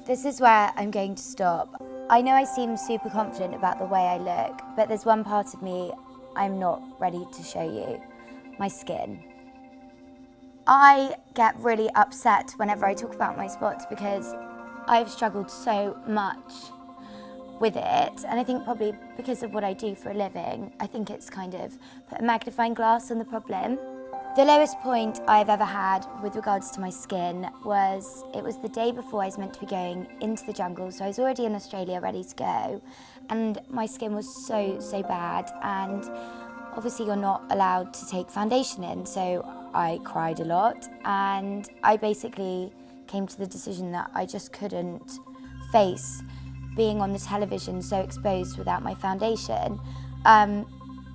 This is where I'm going to stop. I know I seem super confident about the way I look, but there's one part of me I'm not ready to show you. My skin. I get really upset whenever I talk about my spots because I've struggled so much with it, and I think probably because of what I do for a living, I think it's kind of put a magnifying glass on the problem. The lowest point I've ever had with regards to my skin was, it was the day before I was meant to be going into the jungle, so I was already in Australia ready to go, and my skin was so bad, and obviously you're not allowed to take foundation in, so I cried a lot, and I basically came to the decision that I just couldn't face being on the television so exposed without my foundation.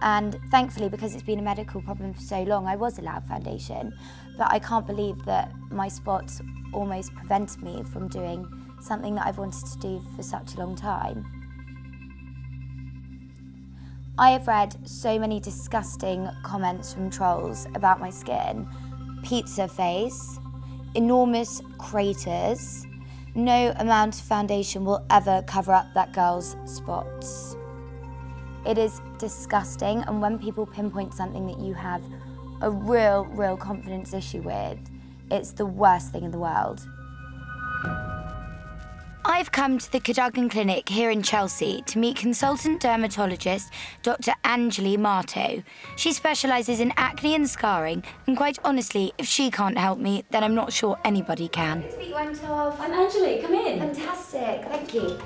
And thankfully, because it's been a medical problem for so long, I was allowed foundation. But I can't believe that my spots almost prevented me from doing something that I've wanted to do for such a long time. I have read so many disgusting comments from trolls about my skin. Pizza face, enormous craters, no amount of foundation will ever cover up that girl's spots. It is disgusting, and when people pinpoint something that you have a real confidence issue with, it's the worst thing in the world. I've come to the Cadogan Clinic here in Chelsea to meet consultant dermatologist Dr Anjali Marto. She specialises in acne and scarring, and quite honestly, if she can't help me, then I'm not sure anybody can. Good to meet you, I'm Toff. I'm Anjali, come in. Fantastic, thank you.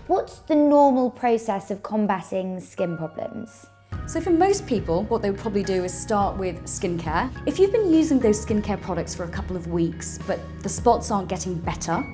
What's the normal process of combating skin problems? So for most people, what they would probably do is start with skincare. If you've been using those skincare products for a couple of weeks, but the spots aren't getting better,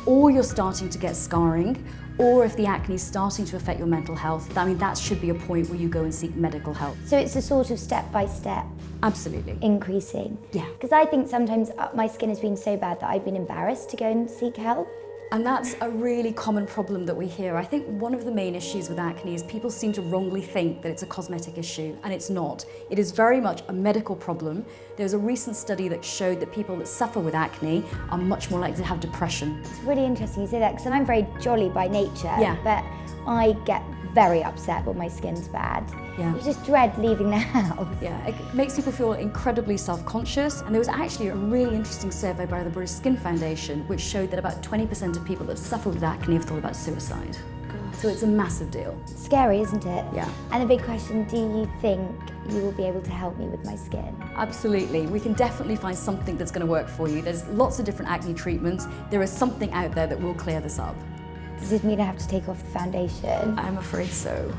or you're starting to get scarring, or if the acne is starting to affect your mental health, I mean, that should be a point where you go and seek medical help. So it's a sort of step-by-step? Absolutely. Increasing? Yeah. Because I think sometimes my skin has been so bad that I've been embarrassed to go and seek help. And that's a really common problem that we hear. I think one of the main issues with acne is people seem to wrongly think that it's a cosmetic issue, and it's not. It is very much a medical problem. There's a recent study that showed that people that suffer with acne are much more likely to have depression. It's really interesting you say that, because I'm very jolly by nature, yeah. But I get very upset when my skin's bad. Yeah. You just dread leaving the house. Yeah, it makes people feel incredibly self-conscious, and there was actually a really interesting survey by the British Skin Foundation which showed that about 20% of people that suffer with acne have thought about suicide. God. So it's a massive deal. Scary, isn't it? Yeah. And the big question, do you think you will be able to help me with my skin? Absolutely. We can definitely find something that's going to work for you. There's lots of different acne treatments. There is something out there that will clear this up. Does this mean I have to take off the foundation? I'm afraid so.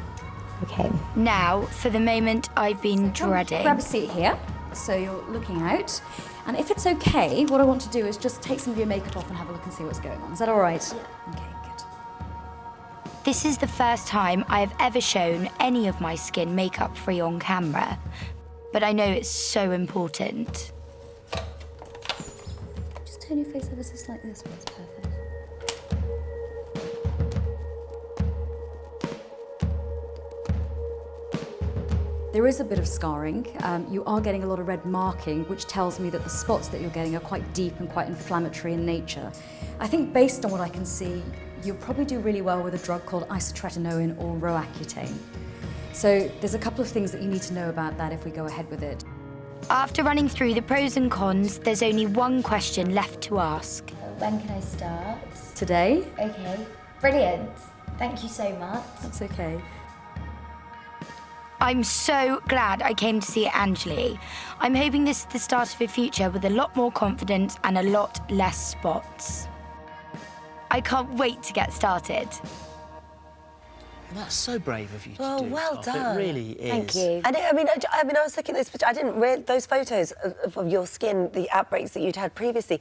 Okay. Now, for the moment I've been dreading. Grab a seat here, so you're looking out. And if it's okay, what I want to do is just take some of your makeup off and have a look and see what's going on. Is that all right? Yeah. Okay, good. This is the first time I have ever shown any of my skin makeup-free on camera, but I know it's so important. Just turn your face ever so slightly this way, it's perfect. There is a bit of scarring. You are getting a lot of red marking, which tells me that the spots that you're getting are quite deep and quite inflammatory in nature. I think based on what I can see, you'll probably do really well with a drug called isotretinoin or Roaccutane. So there's a couple of things that you need to know about that if we go ahead with it. After running through the pros and cons, there's only one question left to ask. When can I start? Today? Okay, brilliant. Thank you so much. That's okay. I'm so glad I came to see Anjali. I'm hoping this is the start of a future with a lot more confidence and a lot less spots. I can't wait to get started. That's so brave of you to do. Oh, well Toff. done. It really is. Thank you. And I was looking at this picture. I didn't read those photos of your skin, the outbreaks that you'd had previously.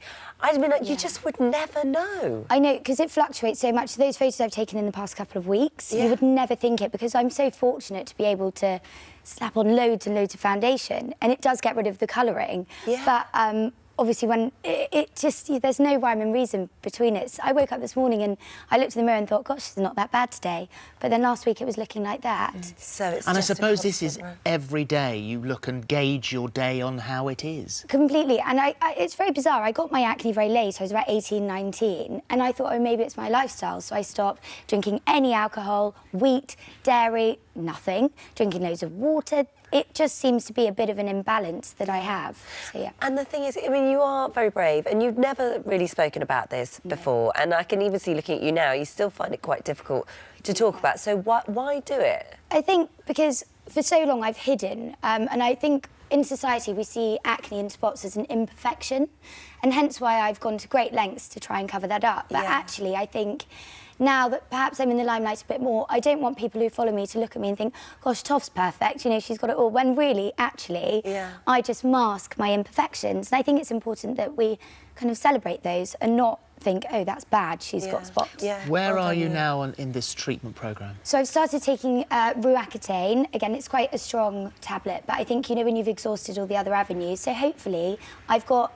You just would never know. I know, because it fluctuates so much. Those photos I've taken in the past couple of weeks, you would never think it, because I'm so fortunate to be able to slap on loads and loads of foundation, and it does get rid of the colouring. Yeah. But obviously when it just, there's no rhyme and reason between it. So I woke up this morning and I looked in the mirror and thought, gosh, it's not that bad today. But then last week it was looking like that. So it's And I just a suppose this is constant every day you look and gauge your day on how it is. Completely. And it's very bizarre. I got my acne very late. I was about 18, 19. And I thought, oh, maybe it's my lifestyle. So I stopped drinking any alcohol, wheat, dairy, nothing. Drinking loads of water. It just seems to be a bit of an imbalance that I have. So, yeah. And the thing is, I mean, you are very brave and you've never really spoken about this before. And I can even see looking at you now, you still find it quite difficult to talk about. So why do it? I think because for so long I've hidden, and I think in society we see acne and spots as an imperfection, and hence why I've gone to great lengths to try and cover that up. But actually, I think now that perhaps I'm in the limelight a bit more, I don't want people who follow me to look at me and think, gosh, Toff's perfect, you know, she's got it all, when really, actually, I just mask my imperfections. And I think it's important that we kind of celebrate those and not think, oh, that's bad, she's got spots. Where are you now in this treatment programme? So I've started taking Ruacetane. Again, it's quite a strong tablet, but I think, you know, when you've exhausted all the other avenues, so hopefully I've got,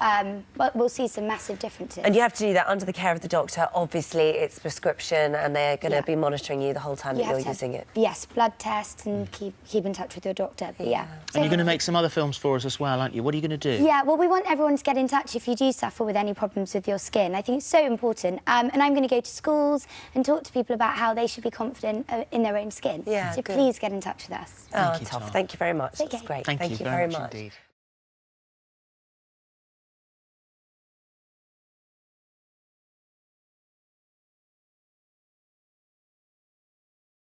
we'll see some massive differences. And you have to do that under the care of the doctor. Obviously, it's prescription and they're going to be monitoring you the whole time that you're using it. Yes, blood tests and keep in touch with your doctor, but And you're going to make some other films for us as well, aren't you? What are you going to do? Yeah, well, we want everyone to get in touch if you do suffer with any problems with your skin. I think it's so important. And I'm going to go to schools and talk to people about how they should be confident in their own skin. So please get in touch with us. Oh, Toff, thank you very much. Okay. That's great. Thank you very much indeed.